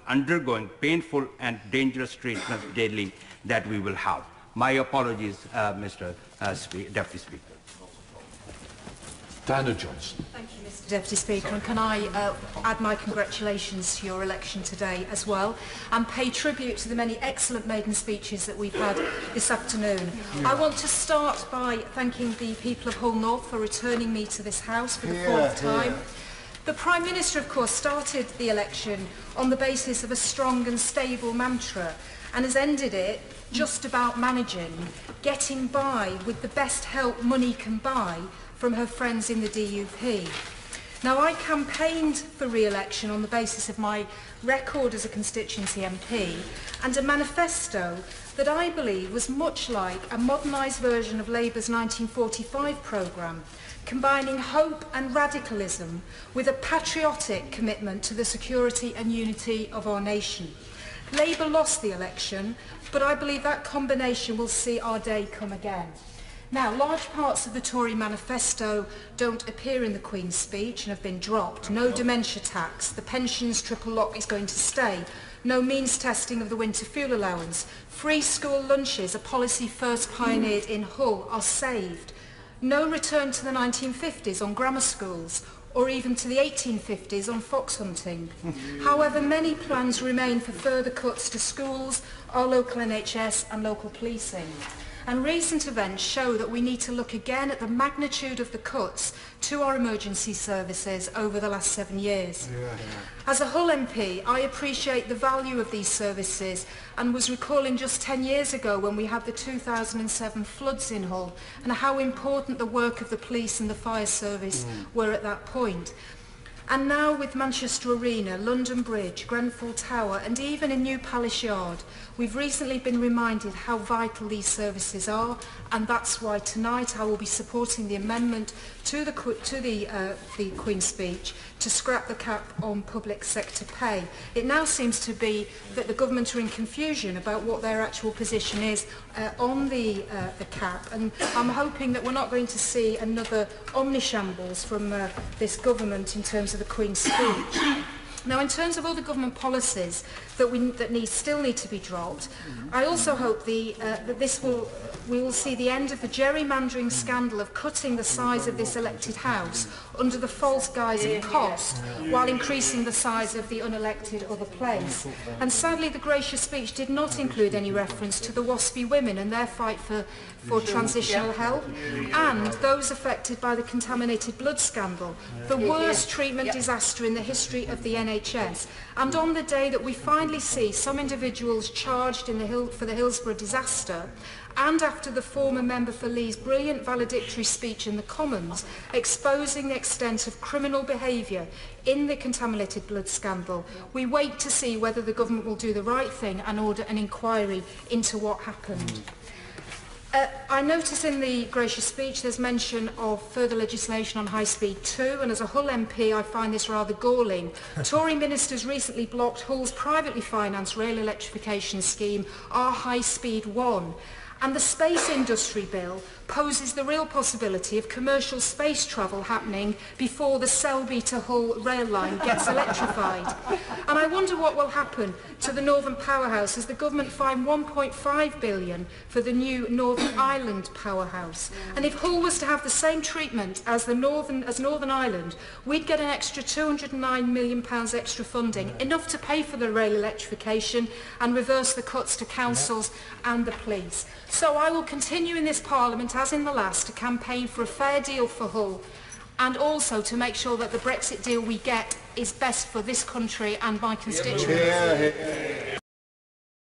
undergoing painful and dangerous treatment daily that we will have. My apologies, Mr. Deputy Speaker. Diana Johnson. Thank you, Mr. Deputy Speaker, and can I add my congratulations to your election today as well, and pay tribute to the many excellent maiden speeches that we've had this afternoon. I want to start by thanking the people of Hull North for returning me to this House for the fourth time. The Prime Minister, of course, started the election on the basis of a strong and stable mantra and has ended it just about managing, getting by with the best help money can buy from her friends in the DUP. Now, I campaigned for re-election on the basis of my record as a constituency MP and a manifesto that I believe was much like a modernised version of Labour's 1945 programme, combining hope and radicalism with a patriotic commitment to the security and unity of our nation. Labour lost the election, but I believe that combination will see our day come again. Now, large parts of the Tory manifesto don't appear in the Queen's speech and have been dropped. No dementia tax, the pensions triple lock is going to stay, no means testing of the winter fuel allowance, free school lunches, a policy first pioneered in Hull, are saved, no return to the 1950s on grammar schools, or even to the 1850s on fox hunting. However, many plans remain for further cuts to schools, our local NHS and local policing. And recent events show that we need to look again at the magnitude of the cuts to our emergency services over the last 7 years. As a Hull MP, I appreciate the value of these services and was recalling just 10 years ago when we had the 2007 floods in Hull and how important the work of the police and the fire service were at that point. And now with Manchester Arena, London Bridge, Grenfell Tower and even in New Palace Yard, we've recently been reminded how vital these services are, and that's why tonight I will be supporting the amendment to the Queen's speech to scrap the cap on public sector pay. It now seems to be that the government are in confusion about what their actual position is on the cap, and I'm hoping that we're not going to see another omnishambles from this government in terms of the Queen's speech. Now, in terms of other government policies that still need to be dropped, I also hope that we will see the end of the gerrymandering scandal of cutting the size of this elected House under the false guise of cost, while increasing the size of the unelected other place. And sadly, the gracious speech did not include any reference to the WASPy women and their fight for transitional help, and those affected by the contaminated blood scandal, the worst treatment disaster in the history of the NHS. And on the day that we finally see some individuals charged for the Hillsborough disaster, and after the former member for Lee's brilliant valedictory speech in the Commons exposing the extent of criminal behaviour in the contaminated blood scandal, we wait to see whether the government will do the right thing and order an inquiry into what happened. I notice in the gracious speech there's mention of further legislation on High Speed 2, and as a Hull MP I find this rather galling. Tory ministers recently blocked Hull's privately financed rail electrification scheme, our High Speed 1. And the space industry bill poses the real possibility of commercial space travel happening before the Selby to Hull rail line gets electrified. And I wonder what will happen to the Northern Powerhouse as the government fined £1.5 billion for the new Northern Ireland powerhouse. And if Hull was to have the same treatment as Northern Ireland, we'd get an extra £209 million extra funding, enough to pay for the rail electrification and reverse the cuts to councils and the police. So I will continue in this Parliament, as in the last, to campaign for a fair deal for Hull, and also to make sure that the Brexit deal we get is best for this country and my constituents.